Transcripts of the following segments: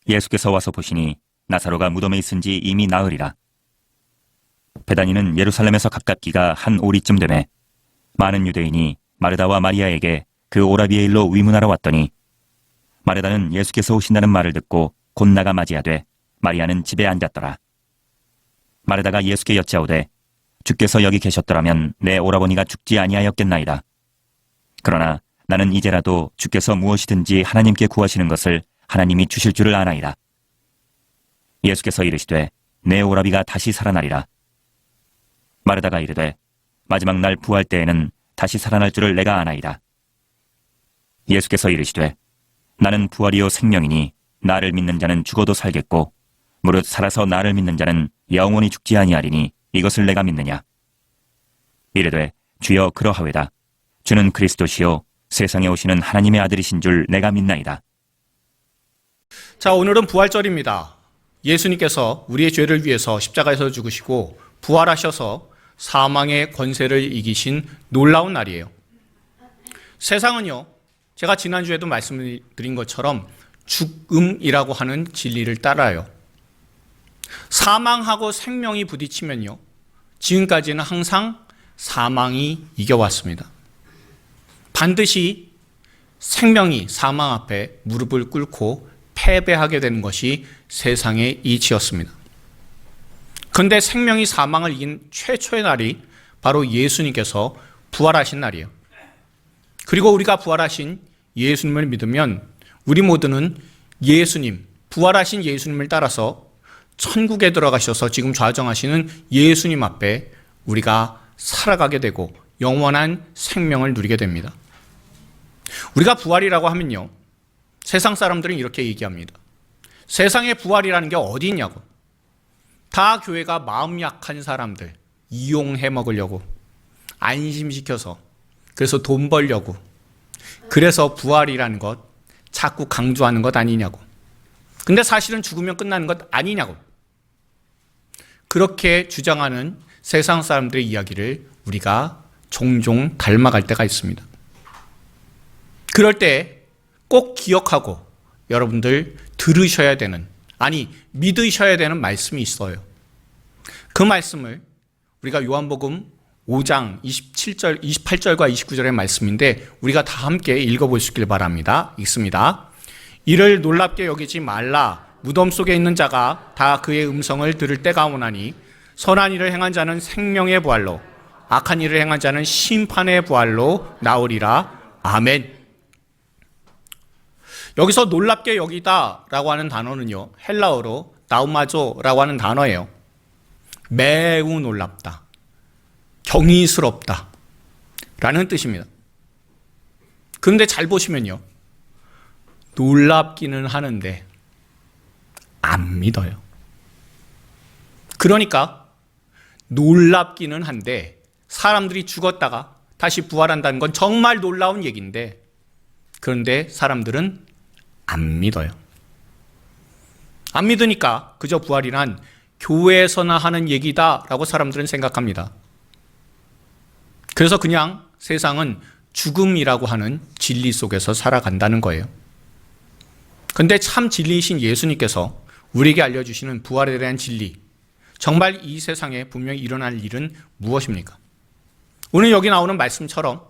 예수께서 와서 보시니 나사로가 무덤에 있은 지 이미 나흘이라. 베다니는 예루살렘에서 가깝기가 한 오리쯤 되매 많은 유대인이 마르다와 마리아에게 그 오라비의 일로 위문하러 왔더니 마르다는 예수께서 오신다는 말을 듣고 곧 나가 맞이하되 마리아는 집에 앉았더라. 마르다가 예수께 여짜오되 주께서 여기 계셨더라면 내 오라버니가 죽지 아니하였겠나이다. 그러나 나는 이제라도 주께서 무엇이든지 하나님께 구하시는 것을 하나님이 주실 줄을 아나이다. 예수께서 이르시되 내 오라비가 다시 살아나리라. 마르다가 이르되 마지막 날 부활 때에는 다시 살아날 줄을 내가 아나이다. 예수께서 이르시되 나는 부활이요 생명이니 나를 믿는 자는 죽어도 살겠고 무릇 살아서 나를 믿는 자는 영원히 죽지 아니하리니 이것을 내가 믿느냐. 이르되 주여 그러하외다. 주는 그리스도시요 세상에 오시는 하나님의 아들이신 줄 내가 믿나이다. 자, 오늘은 부활절입니다. 예수님께서 우리의 죄를 위해서 십자가에서 죽으시고 부활하셔서 사망의 권세를 이기신 놀라운 날이에요. 세상은요, 제가 지난주에도 말씀드린 것처럼 죽음이라고 하는 진리를 따라요. 사망하고 생명이 부딪히면요, 지금까지는 항상 사망이 이겨왔습니다. 반드시 생명이 사망 앞에 무릎을 꿇고 패배하게 되는 것이 세상의 이치였습니다. 그런데 생명이 사망을 이긴 최초의 날이 바로 예수님께서 부활하신 날이에요. 그리고 우리가 부활하신 예수님을 믿으면 우리 모두는 예수님, 부활하신 예수님을 따라서 천국에 들어가셔서 지금 좌정하시는 예수님 앞에 우리가 살아가게 되고 영원한 생명을 누리게 됩니다. 우리가 부활이라고 하면요, 세상 사람들은 이렇게 얘기합니다. 세상에 부활이라는 게 어디 있냐고. 다 교회가 마음 약한 사람들 이용해 먹으려고, 안심시켜서, 그래서 돈 벌려고, 그래서 부활이라는 것 자꾸 강조하는 것 아니냐고. 근데 사실은 죽으면 끝나는 것 아니냐고. 그렇게 주장하는 세상 사람들의 이야기를 우리가 종종 닮아갈 때가 있습니다. 그럴 때 꼭 기억하고 여러분들 들으셔야 되는, 아니 믿으셔야 되는 말씀이 있어요. 그 말씀을 우리가 요한복음 5장 27절, 28절과 29절의 말씀인데 우리가 다 함께 읽어볼 수 있길 바랍니다. 읽습니다. 이를 놀랍게 여기지 말라. 무덤 속에 있는 자가 다 그의 음성을 들을 때가 오나니 선한 일을 행한 자는 생명의 부활로, 악한 일을 행한 자는 심판의 부활로 나오리라. 아멘. 여기서 놀랍게 여기다 라고 하는 단어는요, 헬라어로 나우마조라고 하는 단어예요. 매우 놀랍다, 경이스럽다 라는 뜻입니다. 그런데 잘 보시면요, 놀랍기는 하는데 안 믿어요. 그러니까 놀랍기는 한데 사람들이 죽었다가 다시 부활한다는 건 정말 놀라운 얘기인데, 그런데 사람들은 안 믿어요. 안 믿으니까 그저 부활이란 교회에서나 하는 얘기다라고 사람들은 생각합니다. 그래서 그냥 세상은 죽음이라고 하는 진리 속에서 살아간다는 거예요. 그런데 참 진리이신 예수님께서 우리에게 알려주시는 부활에 대한 진리, 정말 이 세상에 분명히 일어날 일은 무엇입니까? 오늘 여기 나오는 말씀처럼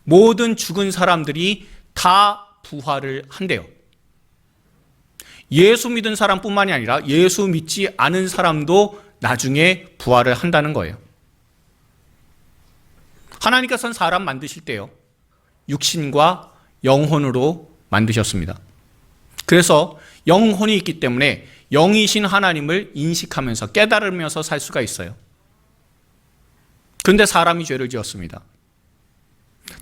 모든 죽은 사람들이 다 부활을 한대요. 예수 믿은 사람뿐만이 아니라 예수 믿지 않은 사람도 나중에 부활을 한다는 거예요. 하나님께서는 사람 만드실 때요, 육신과 영혼으로 만드셨습니다. 그래서 영혼이 있기 때문에 영이신 하나님을 인식하면서 깨달으면서 살 수가 있어요. 그런데 사람이 죄를 지었습니다.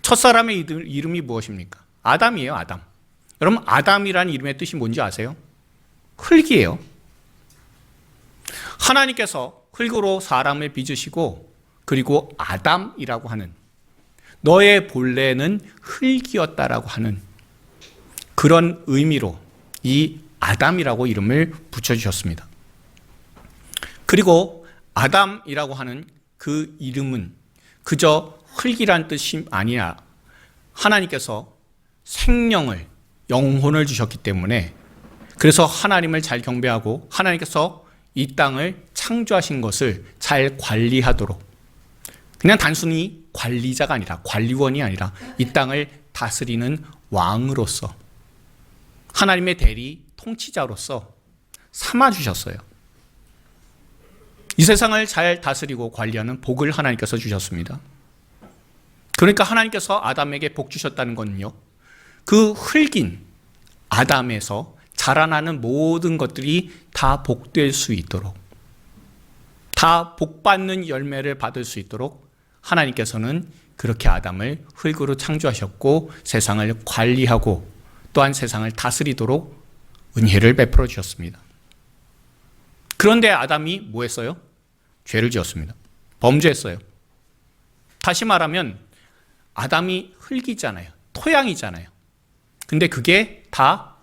첫사람의 이름이 무엇입니까? 아담이에요, 아담. 여러분, 아담이라는 이름의 뜻이 뭔지 아세요? 흙이에요. 하나님께서 흙으로 사람을 빚으시고, 그리고 아담이라고 하는, 너의 본래는 흙이었다라고 하는 그런 의미로 이 아담이라고 이름을 붙여주셨습니다. 그리고 아담이라고 하는 그 이름은 그저 흙이란 뜻이 아니라 하나님께서 생명을, 영혼을 주셨기 때문에 그래서 하나님을 잘 경배하고 하나님께서 이 땅을 창조하신 것을 잘 관리하도록, 그냥 단순히 관리자가 아니라, 관리원이 아니라 이 땅을 다스리는 왕으로서, 하나님의 대리 통치자로서 삼아주셨어요. 이 세상을 잘 다스리고 관리하는 복을 하나님께서 주셨습니다. 그러니까 하나님께서 아담에게 복 주셨다는 것은요, 그 흙인 아담에서 자라나는 모든 것들이 다 복될 수 있도록, 다 복받는 열매를 받을 수 있도록 하나님께서는 그렇게 아담을 흙으로 창조하셨고 세상을 관리하고 또한 세상을 다스리도록 은혜를 베풀어 주셨습니다. 그런데 아담이 뭐 했어요? 죄를 지었습니다. 범죄했어요. 다시 말하면 아담이 흙이잖아요. 토양이잖아요. 근데 그게 다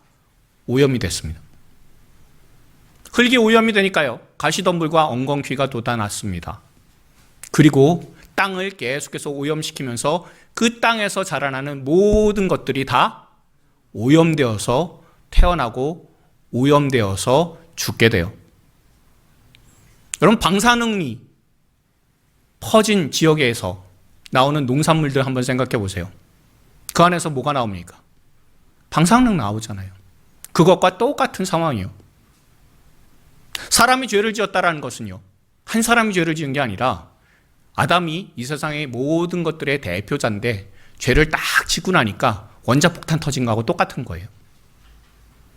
오염이 됐습니다. 흙이 오염이 되니까요, 가시덤불과 엉겅퀴가 돋아났습니다. 그리고 땅을 계속해서 오염시키면서 그 땅에서 자라나는 모든 것들이 다 오염되어서 태어나고 오염되어서 죽게 돼요. 여러분, 방사능이 퍼진 지역에서 나오는 농산물들 한번 생각해 보세요. 그 안에서 뭐가 나옵니까? 방사능 나오잖아요. 그것과 똑같은 상황이요. 사람이 죄를 지었다라는 것은요, 한 사람이 죄를 지은 게 아니라 아담이 이 세상의 모든 것들의 대표자인데 죄를 딱 짓고 나니까 원자폭탄 터진 거하고 똑같은 거예요.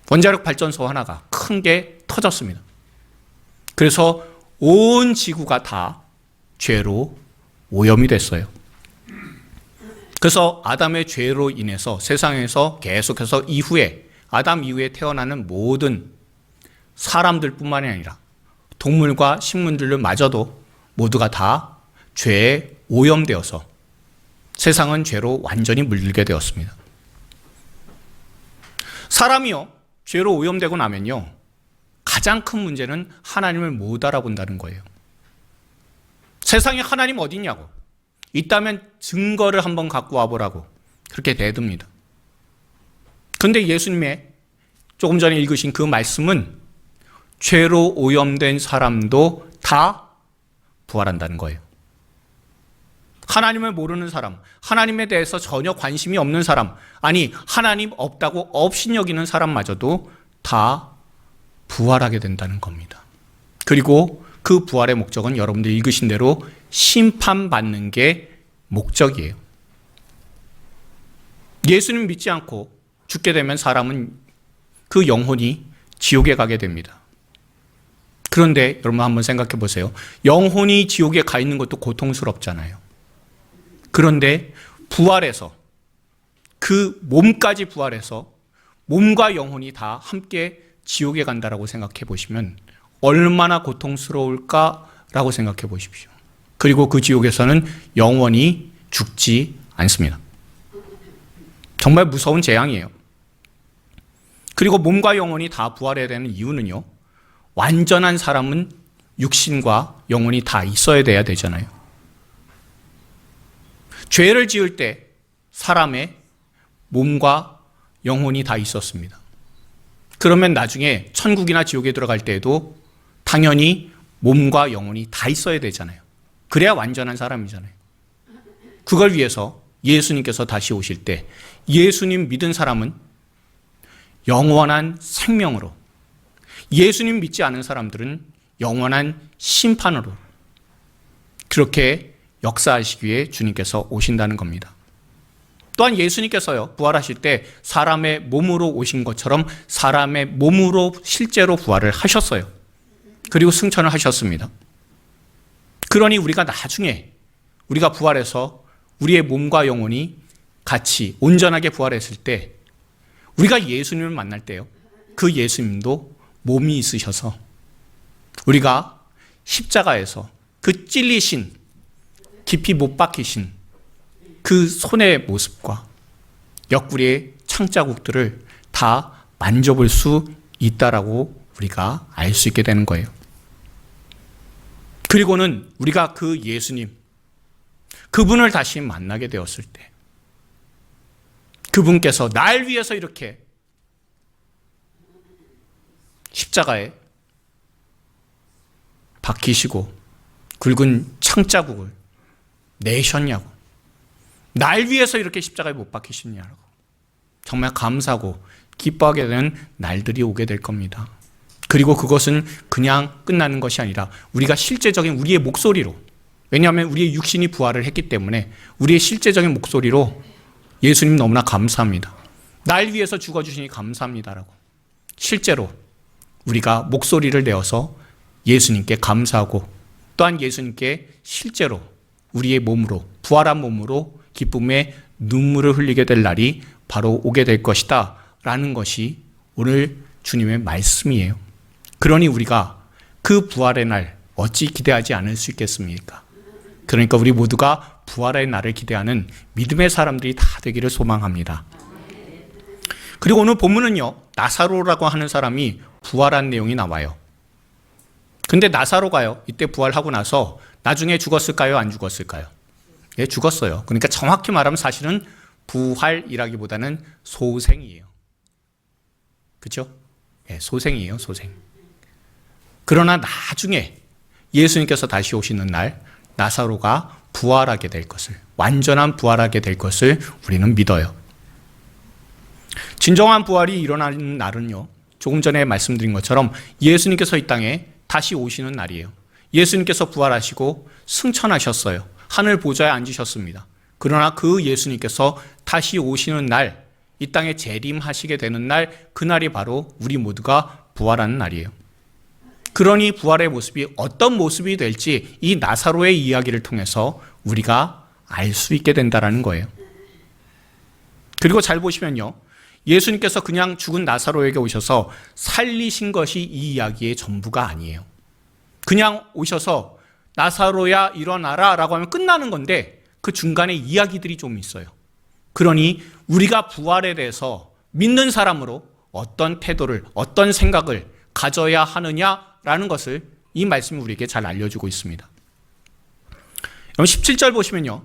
원자력 발전소 하나가 큰 게 터졌습니다. 그래서 온 지구가 다 죄로 오염이 됐어요. 그래서 아담의 죄로 인해서 세상에서 계속해서 이후에, 아담 이후에 태어나는 모든 사람들뿐만이 아니라 동물과 식물들마저도 모두가 다 죄에 오염되어서 세상은 죄로 완전히 물들게 되었습니다. 사람이요, 죄로 오염되고 나면요, 가장 큰 문제는 하나님을 못 알아본다는 거예요. 세상에 하나님 어디 있냐고, 있다면 증거를 한번 갖고 와보라고 그렇게 대듭니다. 그런데 예수님의 조금 전에 읽으신 그 말씀은 죄로 오염된 사람도 다 부활한다는 거예요. 하나님을 모르는 사람, 하나님에 대해서 전혀 관심이 없는 사람, 아니 하나님 없다고 업신여기는 사람마저도 다 부활하게 된다는 겁니다. 그리고 그 부활의 목적은 여러분들 읽으신 대로 심판받는 게 목적이에요. 예수님 믿지 않고 죽게 되면 사람은 그 영혼이 지옥에 가게 됩니다. 그런데 여러분 한번 생각해 보세요. 영혼이 지옥에 가 있는 것도 고통스럽잖아요. 그런데 부활해서, 그 몸까지 부활해서 몸과 영혼이 다 함께 지옥에 간다라고 생각해 보시면 얼마나 고통스러울까라고 생각해 보십시오. 그리고 그 지옥에서는 영원히 죽지 않습니다. 정말 무서운 재앙이에요. 그리고 몸과 영혼이 다 부활해야 되는 이유는요, 완전한 사람은 육신과 영혼이 다 있어야 돼야 되잖아요. 죄를 지을 때 사람의 몸과 영혼이 다 있었습니다. 그러면 나중에 천국이나 지옥에 들어갈 때에도 당연히 몸과 영혼이 다 있어야 되잖아요. 그래야 완전한 사람이잖아요. 그걸 위해서 예수님께서 다시 오실 때 예수님 믿은 사람은 영원한 생명으로, 예수님 믿지 않은 사람들은 영원한 심판으로 그렇게 역사하시기 위해 주님께서 오신다는 겁니다. 또한 예수님께서요, 부활하실 때 사람의 몸으로 오신 것처럼 사람의 몸으로 실제로 부활을 하셨어요. 그리고 승천을 하셨습니다. 그러니 우리가 나중에 우리가 부활해서 우리의 몸과 영혼이 같이 온전하게 부활했을 때 우리가 예수님을 만날 때요, 그 예수님도 몸이 있으셔서 우리가 십자가에서 그 찔리신, 깊이 못 박히신 그 손의 모습과 옆구리의 창자국들을 다 만져볼 수 있다라고 우리가 알 수 있게 되는 거예요. 그리고는 우리가 그 예수님, 그분을 다시 만나게 되었을 때 그분께서 날 위해서 이렇게 십자가에 박히시고 굵은 창자국을 내셨냐고. 날 위해서 이렇게 십자가에 못 박히시냐고. 정말 감사하고 기뻐하게 되는 날들이 오게 될 겁니다. 그리고 그것은 그냥 끝나는 것이 아니라 우리가 실제적인 우리의 목소리로, 왜냐하면 우리의 육신이 부활을 했기 때문에 우리의 실제적인 목소리로 예수님 너무나 감사합니다. 날 위해서 죽어주시니 감사합니다라고. 실제로 우리가 목소리를 내어서 예수님께 감사하고 또한 예수님께 실제로 우리의 몸으로, 부활한 몸으로 기쁨의 눈물을 흘리게 될 날이 바로 오게 될 것이다 라는 것이 오늘 주님의 말씀이에요. 그러니 우리가 그 부활의 날 어찌 기대하지 않을 수 있겠습니까? 그러니까 우리 모두가 부활의 날을 기대하는 믿음의 사람들이 다 되기를 소망합니다. 그리고 오늘 본문은요, 나사로라고 하는 사람이 부활한 내용이 나와요. 근데 나사로가요, 이때 부활하고 나서 나중에 죽었을까요? 안 죽었을까요? 예, 죽었어요. 그러니까 정확히 말하면 사실은 부활이라기보다는 소생이에요. 그렇죠? 예, 소생이에요, 소생. 그러나 나중에 예수님께서 다시 오시는 날 나사로가 부활하게 될 것을, 완전한 부활하게 될 것을 우리는 믿어요. 진정한 부활이 일어나는 날은요, 조금 전에 말씀드린 것처럼 예수님께서 이 땅에 다시 오시는 날이에요. 예수님께서 부활하시고 승천하셨어요. 하늘 보좌에 앉으셨습니다. 그러나 그 예수님께서 다시 오시는 날, 이 땅에 재림하시게 되는 날, 그날이 바로 우리 모두가 부활하는 날이에요. 그러니 부활의 모습이 어떤 모습이 될지 이 나사로의 이야기를 통해서 우리가 알 수 있게 된다는 거예요. 그리고 잘 보시면요, 예수님께서 그냥 죽은 나사로에게 오셔서 살리신 것이 이 이야기의 전부가 아니에요. 그냥 오셔서 나사로야 일어나라 라고 하면 끝나는 건데 그 중간에 이야기들이 좀 있어요. 그러니 우리가 부활에 대해서 믿는 사람으로 어떤 태도를, 어떤 생각을 가져야 하느냐라는 것을 이 말씀이 우리에게 잘 알려주고 있습니다. 17절 보시면요,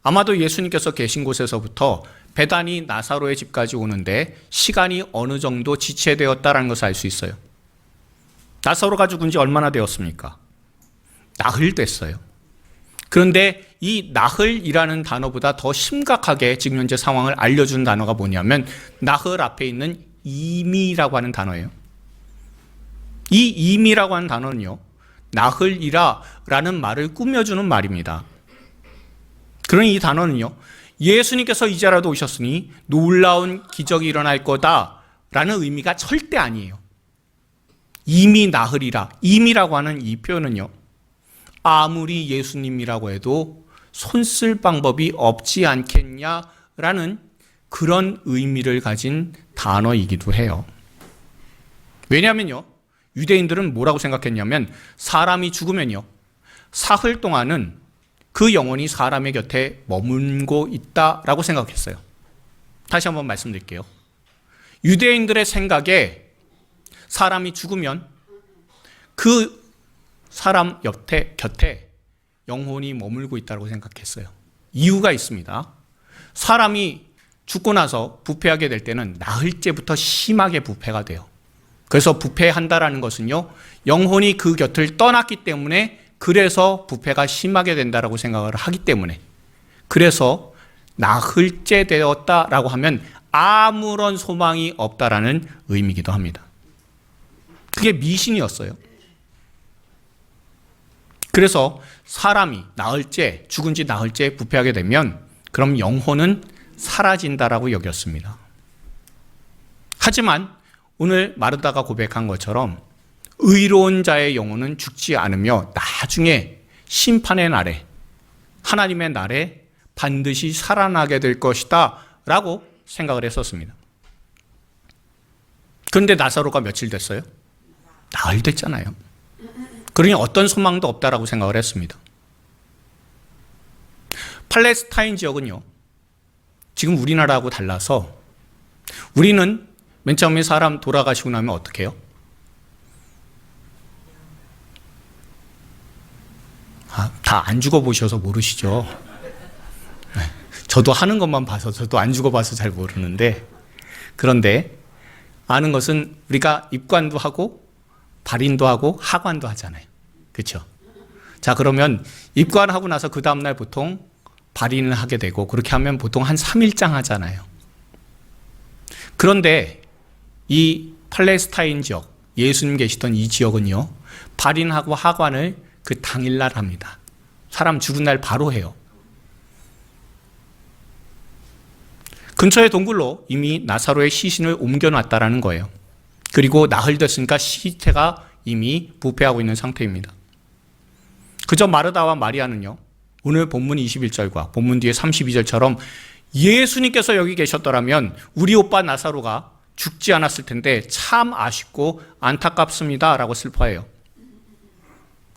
아마도 예수님께서 계신 곳에서부터 베다니 나사로의 집까지 오는데 시간이 어느 정도 지체되었다는 것을 알 수 있어요. 나사로가 죽은 지 얼마나 되었습니까? 나흘 됐어요. 그런데 이 나흘이라는 단어보다 더 심각하게 지금 현재 상황을 알려준 단어가 뭐냐면 나흘 앞에 있는 이미라고 하는 단어예요. 이 이미라고 하는 단어는요, 나흘이라 라는 말을 꾸며주는 말입니다. 그러니 이 단어는요, 예수님께서 이제라도 오셨으니 놀라운 기적이 일어날 거다 라는 의미가 절대 아니에요. 이미 나흘이라, 이미라고 하는 이 표현은요, 아무리 예수님이라고 해도 손쓸 방법이 없지 않겠냐라는 그런 의미를 가진 단어이기도 해요. 왜냐하면요, 유대인들은 뭐라고 생각했냐면 사람이 죽으면요, 사흘 동안은 그 영혼이 사람의 곁에 머물고 있다라고 생각했어요. 다시 한번 말씀드릴게요. 유대인들의 생각에 사람이 죽으면 그 사람 곁에 영혼이 머물고 있다고 생각했어요. 이유가 있습니다. 사람이 죽고 나서 부패하게 될 때는 나흘째부터 심하게 부패가 돼요. 그래서 부패한다라는 것은요, 영혼이 그 곁을 떠났기 때문에, 그래서 부패가 심하게 된다라고 생각을 하기 때문에, 그래서 나흘째 되었다라고 하면 아무런 소망이 없다라는 의미이기도 합니다. 그게 미신이었어요. 그래서 사람이 나흘째, 죽은 지 나흘째 부패하게 되면 그럼 영혼은 사라진다라고 여겼습니다. 하지만 오늘 마르다가 고백한 것처럼 의로운 자의 영혼은 죽지 않으며 나중에 심판의 날에, 하나님의 날에 반드시 살아나게 될 것이다 라고 생각을 했었습니다. 그런데 나사로가 며칠 됐어요? 나흘 됐잖아요. 그러니 어떤 소망도 없다라고 생각을 했습니다. 팔레스타인 지역은요, 지금 우리나라하고 달라서 우리는 맨 처음에 사람 돌아가시고 나면 어떻게 해요? 다 안 죽어보셔서 모르시죠? 저도 하는 것만 봐서, 저도 안 죽어봐서 잘 모르는데, 그런데 아는 것은 우리가 입관도 하고 발인도 하고 하관도 하잖아요. 그렇죠? 자, 그러면 입관하고 나서 그 다음날 보통 발인을 하게 되고, 그렇게 하면 보통 한 3일장 하잖아요. 그런데 이 팔레스타인 지역, 예수님 계시던 이 지역은요, 발인하고 하관을 그 당일날 합니다. 사람 죽은 날 바로 해요. 근처의 동굴로 이미 나사로의 시신을 옮겨놨다라는 거예요. 그리고 나흘 됐으니까 시체가 이미 부패하고 있는 상태입니다. 그저 마르다와 마리아는요, 오늘 본문 21절과 본문 뒤에 32절처럼 예수님께서 여기 계셨더라면 우리 오빠 나사로가 죽지 않았을 텐데 참 아쉽고 안타깝습니다 라고 슬퍼해요.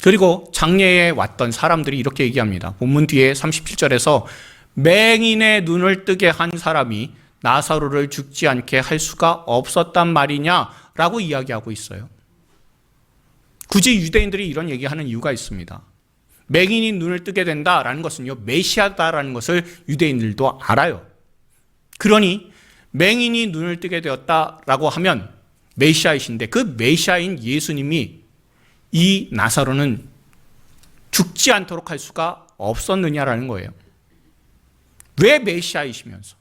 그리고 장례에 왔던 사람들이 이렇게 얘기합니다. 본문 뒤에 37절에서 맹인의 눈을 뜨게 한 사람이 나사로를 죽지 않게 할 수가 없었단 말이냐라고 이야기하고 있어요. 굳이 유대인들이 이런 얘기하는 이유가 있습니다. 맹인이 눈을 뜨게 된다라는 것은요, 메시아다라는 것을 유대인들도 알아요. 그러니 맹인이 눈을 뜨게 되었다라고 하면 메시아이신데, 그 메시아인 예수님이 이 나사로는 죽지 않도록 할 수가 없었느냐라는 거예요. 왜 메시아이시면서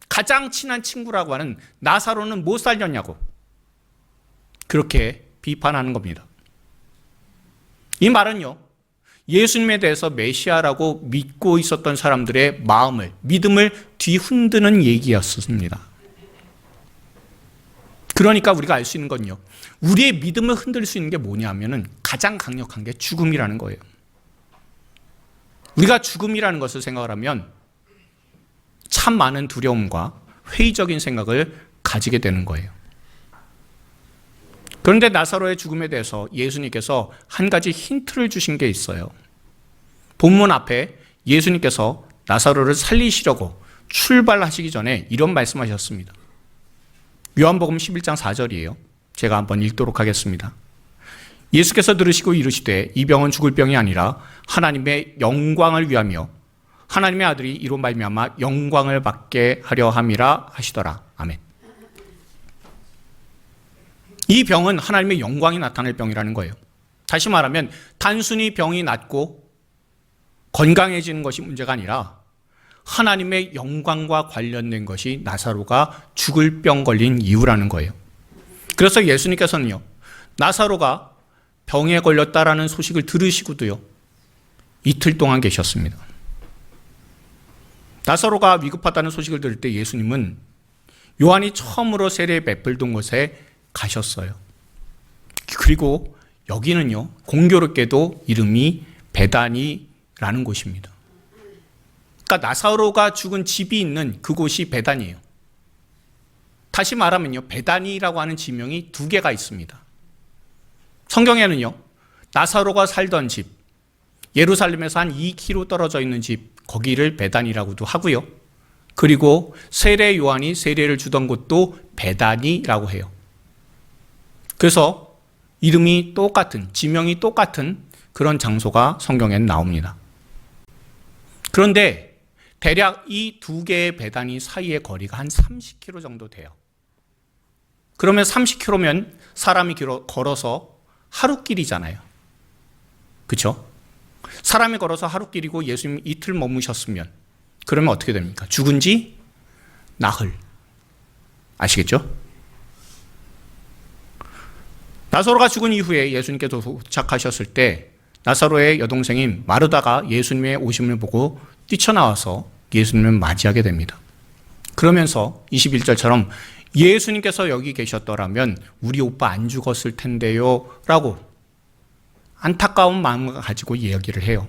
가장 친한 친구라고 하는 나사로는 못 살렸냐고 그렇게 비판하는 겁니다. 이 말은요, 예수님에 대해서 메시아라고 믿고 있었던 사람들의 마음을, 믿음을 뒤흔드는 얘기였습니다. 그러니까 우리가 알 수 있는 건요, 우리의 믿음을 흔들 수 있는 게 뭐냐면은 가장 강력한 게 죽음이라는 거예요. 우리가 죽음이라는 것을 생각을 하면 참 많은 두려움과 회의적인 생각을 가지게 되는 거예요. 그런데 나사로의 죽음에 대해서 예수님께서 한 가지 힌트를 주신 게 있어요. 본문 앞에 예수님께서 나사로를 살리시려고 출발하시기 전에 이런 말씀하셨습니다. 요한복음 11장 4절이에요. 제가 한번 읽도록 하겠습니다. 예수께서 들으시고 이르시되 이 병은 죽을 병이 아니라 하나님의 영광을 위하며 하나님의 아들이 이로 말미암아 영광을 받게 하려 함이라 하시더라. 아멘. 이 병은 하나님의 영광이 나타날 병이라는 거예요. 다시 말하면 단순히 병이 낫고 건강해지는 것이 문제가 아니라 하나님의 영광과 관련된 것이 나사로가 죽을 병 걸린 이유라는 거예요. 그래서 예수님께서는요, 나사로가 병에 걸렸다라는 소식을 들으시고도요, 이틀 동안 계셨습니다. 나사로가 위급하다는 소식을 들을 때 예수님은 요한이 처음으로 세례 베풀던 곳에 가셨어요. 그리고 여기는요, 공교롭게도 이름이 베다니라는 곳입니다. 그러니까 나사로가 죽은 집이 있는 그곳이 베다니예요. 다시 말하면요, 베다니라고 하는 지명이 두 개가 있습니다. 성경에는요, 나사로가 살던 집, 예루살렘에서 한 2km 떨어져 있는 집, 거기를 베다니라고도 하고요. 그리고 세례 요한이 세례를 주던 곳도 베다니라고 해요. 그래서 이름이 똑같은, 지명이 똑같은 그런 장소가 성경에는 나옵니다. 그런데 대략 이 두 개의 베다니 사이의 거리가 한 30km 정도 돼요. 그러면 30km면 사람이 걸어서 하루길이잖아요. 그렇죠? 사람이 걸어서 하루길이고 예수님이 이틀 머무셨으면 그러면 어떻게 됩니까? 죽은 지 나흘. 아시겠죠? 나사로가 죽은 이후에 예수님께서 도착하셨을 때 나사로의 여동생인 마르다가 예수님의 오심을 보고 뛰쳐나와서 예수님을 맞이하게 됩니다. 그러면서 21절처럼 예수님께서 여기 계셨더라면 우리 오빠 안 죽었을 텐데요 라고 안타까운 마음을 가지고 이야기를 해요.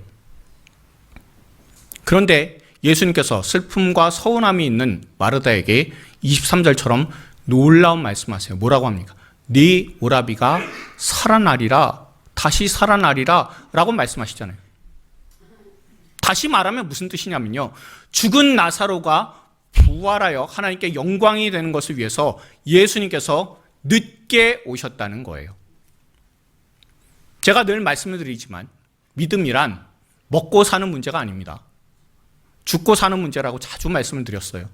그런데 예수님께서 슬픔과 서운함이 있는 마르다에게 23절처럼 놀라운 말씀하세요. 뭐라고 합니까? 네 오라비가 살아나리라, 다시 살아나리라 라고 말씀하시잖아요. 다시 말하면 무슨 뜻이냐면요, 죽은 나사로가 부활하여 하나님께 영광이 되는 것을 위해서 예수님께서 늦게 오셨다는 거예요. 제가 늘 말씀을 드리지만 믿음이란 먹고 사는 문제가 아닙니다. 죽고 사는 문제라고 자주 말씀을 드렸어요.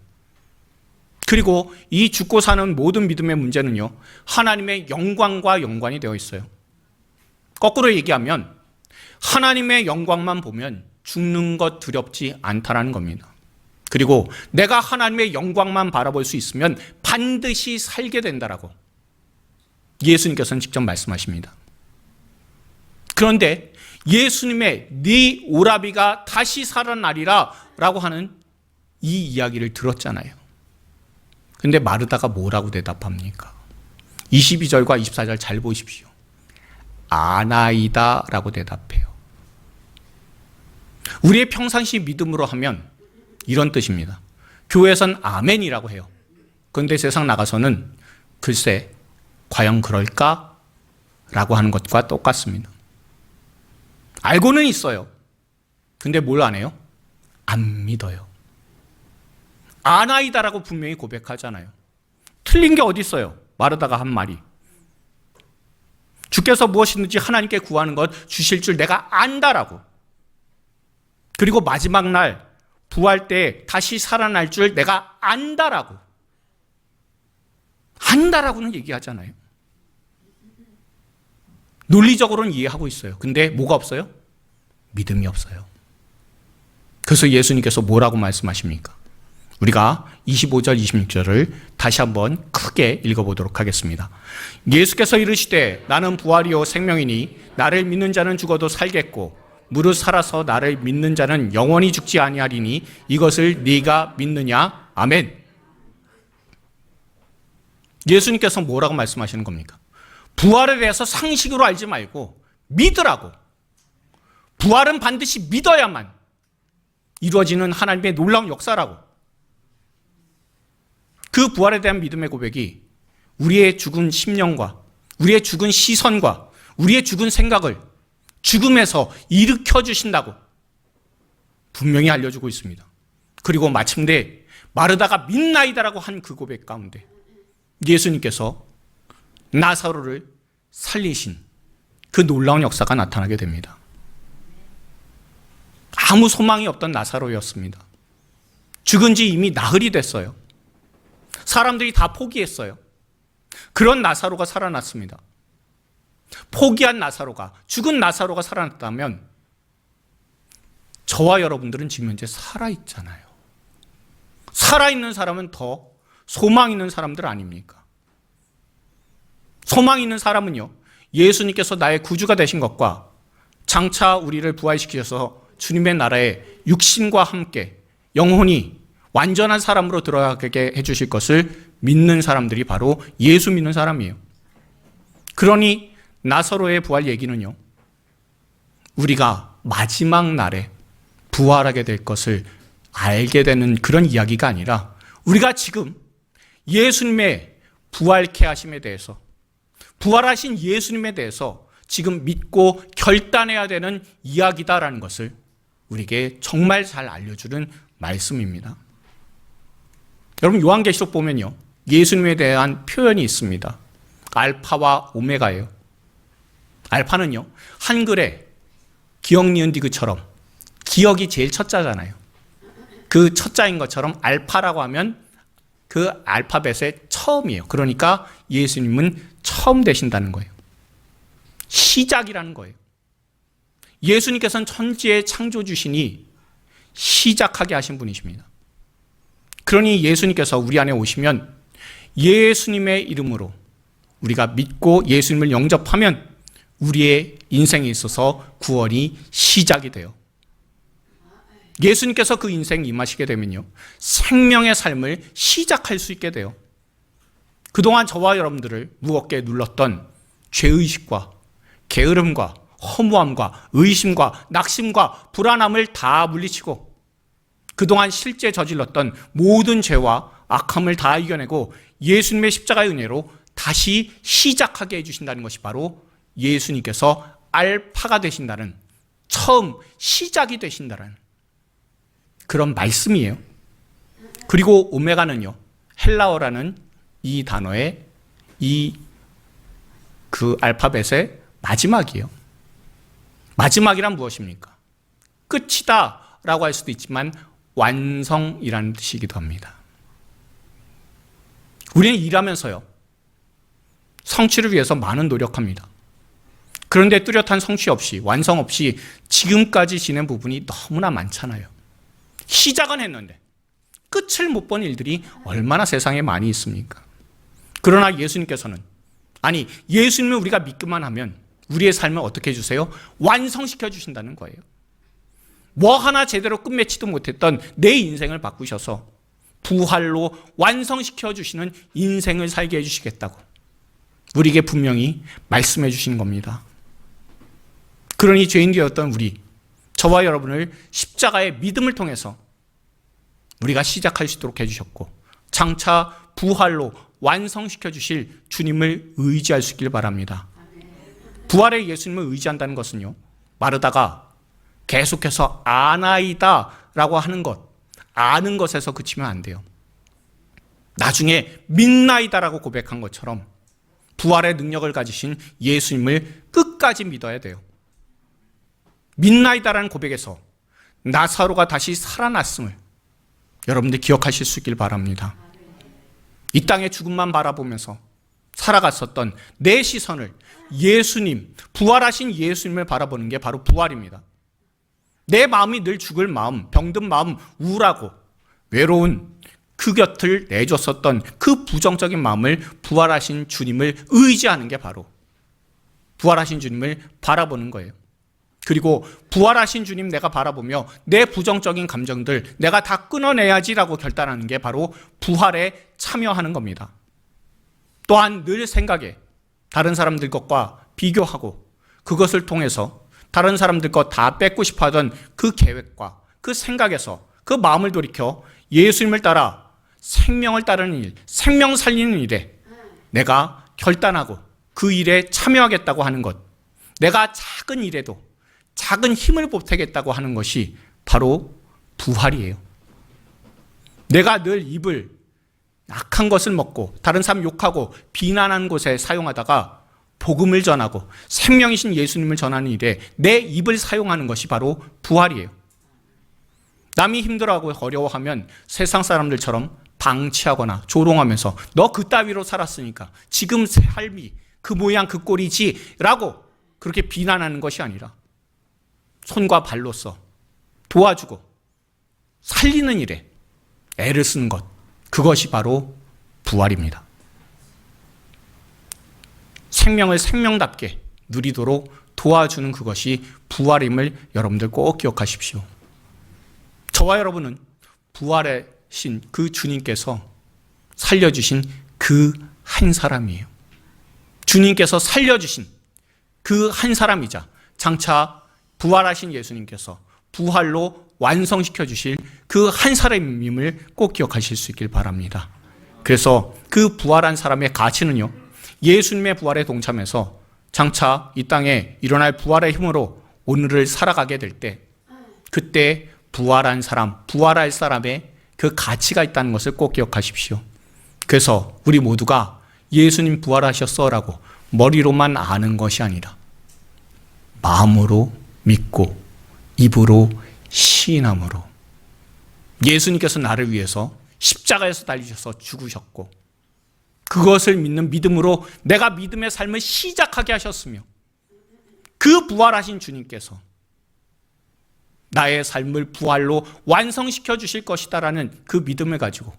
그리고 이 죽고 사는 모든 믿음의 문제는요, 하나님의 영광과 연관이 되어 있어요. 거꾸로 얘기하면 하나님의 영광만 보면 죽는 것 두렵지 않다라는 겁니다. 그리고 내가 하나님의 영광만 바라볼 수 있으면 반드시 살게 된다라고 예수님께서는 직접 말씀하십니다. 그런데 예수님의 네 오라비가 다시 살아나리라 라고 하는 이 이야기를 들었잖아요. 근데 마르다가 뭐라고 대답합니까? 22절과 24절 잘 보십시오. 아나이다 라고 대답해요. 우리의 평상시 믿음으로 하면 이런 뜻입니다. 교회에선 아멘이라고 해요. 그런데 세상 나가서는 글쎄 과연 그럴까? 라고 하는 것과 똑같습니다. 알고는 있어요. 근데 뭘 안 해요? 안 믿어요. 아나이다라고 분명히 고백하잖아요. 틀린 게 어디 있어요? 마르다가 한 말이. 주께서 무엇이든지 하나님께 구하는 것 주실 줄 내가 안다라고. 그리고 마지막 날 부활 때 다시 살아날 줄 내가 안다라고. 안다라고는 얘기하잖아요. 논리적으로는 이해하고 있어요. 근데 뭐가 없어요? 믿음이 없어요. 그래서 예수님께서 뭐라고 말씀하십니까? 우리가 25절, 26절을 다시 한번 크게 읽어보도록 하겠습니다. 예수께서 이르시되 나는 부활이요 생명이니 나를 믿는 자는 죽어도 살겠고 무릇 살아서 나를 믿는 자는 영원히 죽지 아니하리니 이것을 네가 믿느냐? 아멘. 예수님께서 뭐라고 말씀하시는 겁니까? 부활에 대해서 상식으로 알지 말고 믿으라고. 부활은 반드시 믿어야만 이루어지는 하나님의 놀라운 역사라고. 그 부활에 대한 믿음의 고백이 우리의 죽은 심령과 우리의 죽은 시선과 우리의 죽은 생각을 죽음에서 일으켜 주신다고 분명히 알려주고 있습니다. 그리고 마침내 마르다가 믿나이다라고 한 그 고백 가운데 예수님께서 나사로를 살리신 그 놀라운 역사가 나타나게 됩니다. 아무 소망이 없던 나사로였습니다. 죽은 지 이미 나흘이 됐어요. 사람들이 다 포기했어요. 그런 나사로가 살아났습니다. 포기한 나사로가, 죽은 나사로가 살아났다면 저와 여러분들은 지금 현재 살아있잖아요. 살아있는 사람은 더 소망 있는 사람들 아닙니까? 소망 있는 사람은요, 예수님께서 나의 구주가 되신 것과 장차 우리를 부활시키셔서 주님의 나라에 육신과 함께 영혼이 완전한 사람으로 들어가게 해주실 것을 믿는 사람들이 바로 예수 믿는 사람이에요. 그러니 나사로의 부활 얘기는요, 우리가 마지막 날에 부활하게 될 것을 알게 되는 그런 이야기가 아니라 우리가 지금 예수님의 부활케 하심에 대해서, 부활하신 예수님에 대해서 지금 믿고 결단해야 되는 이야기다라는 것을 우리에게 정말 잘 알려주는 말씀입니다. 여러분, 요한계시록 보면요, 예수님에 대한 표현이 있습니다. 알파와 오메가예요. 알파는요, 한글에 기억 니은 디귿처럼 기억이 제일 첫 자잖아요. 그 첫 자인 것처럼 알파라고 하면 그 알파벳의 처음이에요. 그러니까 예수님은 처음 되신다는 거예요. 시작이라는 거예요. 예수님께서는 천지의 창조주시니 시작하게 하신 분이십니다. 그러니 예수님께서 우리 안에 오시면 예수님의 이름으로 우리가 믿고 예수님을 영접하면 우리의 인생에 있어서 구원이 시작이 돼요. 예수님께서 그 인생에 임하시게 되면요, 생명의 삶을 시작할 수 있게 돼요. 그동안 저와 여러분들을 무겁게 눌렀던 죄의식과 게으름과 허무함과 의심과 낙심과 불안함을 다 물리치고 그동안 실제 저질렀던 모든 죄와 악함을 다 이겨내고 예수님의 십자가의 은혜로 다시 시작하게 해주신다는 것이 바로 예수님께서 알파가 되신다는, 처음 시작이 되신다는 그런 말씀이에요. 그리고 오메가는요, 헬라어라는 이 단어의 그 알파벳의 마지막이에요. 마지막이란 무엇입니까? 끝이다 라고 할 수도 있지만 완성이라는 뜻이기도 합니다. 우리는 일하면서요, 성취를 위해서 많은 노력합니다. 그런데 뚜렷한 성취 없이, 완성 없이 지금까지 지낸 부분이 너무나 많잖아요. 시작은 했는데 끝을 못 본 일들이 얼마나 세상에 많이 있습니까? 그러나 예수님께서는, 아니, 예수님을 우리가 믿기만 하면 우리의 삶을 어떻게 해주세요? 완성시켜 주신다는 거예요. 뭐 하나 제대로 끝맺지도 못했던 내 인생을 바꾸셔서 부활로 완성시켜 주시는 인생을 살게 해주시겠다고 우리에게 분명히 말씀해 주신 겁니다. 그러니 죄인 되었던 우리, 저와 여러분을 십자가의 믿음을 통해서 우리가 시작할 수 있도록 해주셨고, 장차 부활로 완성시켜 주실 주님을 의지할 수 있길 바랍니다. 부활의 예수님을 의지한다는 것은요, 마르다가 계속해서 아나이다 라고 하는 것, 아는 것에서 그치면 안 돼요. 나중에 믿나이다 라고 고백한 것처럼 부활의 능력을 가지신 예수님을 끝까지 믿어야 돼요. 믿나이다라는 고백에서 나사로가 다시 살아났음을 여러분들 기억하실 수 있길 바랍니다. 이 땅의 죽음만 바라보면서 살아갔었던 내 시선을 예수님, 부활하신 예수님을 바라보는 게 바로 부활입니다. 내 마음이 늘 죽을 마음, 병든 마음, 우울하고 외로운 그 곁을 내줬었던 그 부정적인 마음을 부활하신 주님을 의지하는 게 바로 부활하신 주님을 바라보는 거예요. 그리고 부활하신 주님 내가 바라보며 내 부정적인 감정들 내가 다 끊어내야지라고 결단하는 게 바로 부활에 참여하는 겁니다. 또한 늘 생각에 다른 사람들 것과 비교하고 그것을 통해서 다른 사람들 것 다 뺏고 싶어 하던 그 계획과 그 생각에서 그 마음을 돌이켜 예수님을 따라 생명을 따르는 일, 생명 살리는 일에 내가 결단하고 그 일에 참여하겠다고 하는 것, 내가 작은 일에도 작은 힘을 보태겠다고 하는 것이 바로 부활이에요. 내가 늘 입을 악한 것을 먹고 다른 사람 욕하고 비난하는 곳에 사용하다가 복음을 전하고 생명이신 예수님을 전하는 일에 내 입을 사용하는 것이 바로 부활이에요. 남이 힘들어하고 어려워하면 세상 사람들처럼 방치하거나 조롱하면서 너 그따위로 살았으니까 지금 삶이 그 모양 그 꼴이지 라고 그렇게 비난하는 것이 아니라 손과 발로써 도와주고 살리는 일에 애를 쓰는 것, 그것이 바로 부활입니다. 생명을 생명답게 누리도록 도와주는 그것이 부활임을 여러분들 꼭 기억하십시오. 저와 여러분은 부활하신 그 주님께서 살려주신 그 한 사람이에요. 주님께서 살려주신 그 한 사람이자 장차 부활하신 예수님께서 부활로 완성시켜 주실 그 한 사람임을 꼭 기억하실 수 있길 바랍니다. 그래서 그 부활한 사람의 가치는요, 예수님의 부활에 동참해서 장차 이 땅에 일어날 부활의 힘으로 오늘을 살아가게 될 때 그때 부활한 사람, 부활할 사람의 그 가치가 있다는 것을 꼭 기억하십시오. 그래서 우리 모두가 예수님 부활하셨어라고 머리로만 아는 것이 아니라 마음으로 믿고 입으로 시인함으로 예수님께서 나를 위해서 십자가에서 달리셔서 죽으셨고 그것을 믿는 믿음으로 내가 믿음의 삶을 시작하게 하셨으며 그 부활하신 주님께서 나의 삶을 부활로 완성시켜 주실 것이다라는 그 믿음을 가지고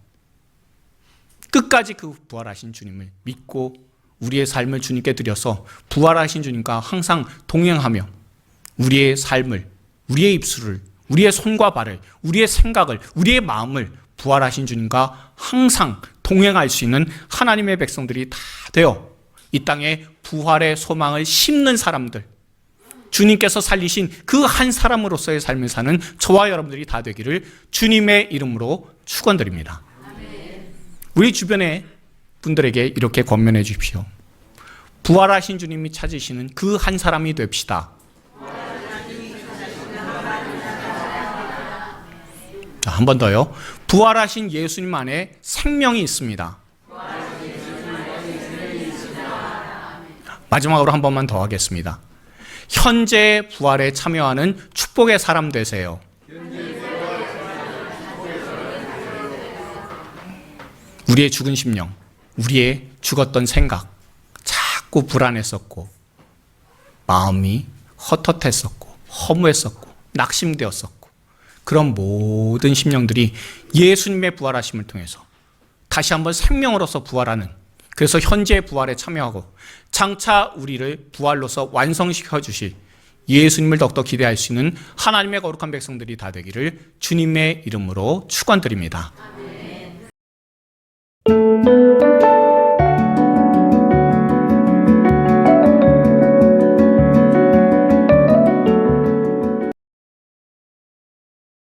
끝까지 그 부활하신 주님을 믿고 우리의 삶을 주님께 드려서 부활하신 주님과 항상 동행하며 우리의 삶을, 우리의 입술을, 우리의 손과 발을, 우리의 생각을, 우리의 마음을 부활하신 주님과 항상 동행할 수 있는 하나님의 백성들이 다 되어 이 땅에 부활의 소망을 심는 사람들, 주님께서 살리신 그 한 사람으로서의 삶을 사는 저와 여러분들이 다 되기를 주님의 이름으로 축원드립니다. 우리 주변의 분들에게 이렇게 권면해 주십시오. 부활하신 주님이 찾으시는 그 한 사람이 됩시다. 한 번 더요. 부활하신 예수님 안에 생명이 있습니다. 마지막으로 한 번만 더 하겠습니다. 현재 부활에 참여하는 축복의 사람 되세요. 우리의 죽은 심령, 우리의 죽었던 생각, 자꾸 불안했었고, 마음이 헛헛했었고, 허무했었고, 낙심되었었고, 그런 모든 심령들이 예수님의 부활하심을 통해서 다시 한번 생명으로서 부활하는, 그래서 현재의 부활에 참여하고 장차 우리를 부활로서 완성시켜 주실 예수님을 더욱더 기대할 수 있는 하나님의 거룩한 백성들이 다 되기를 주님의 이름으로 축원드립니다. 아멘.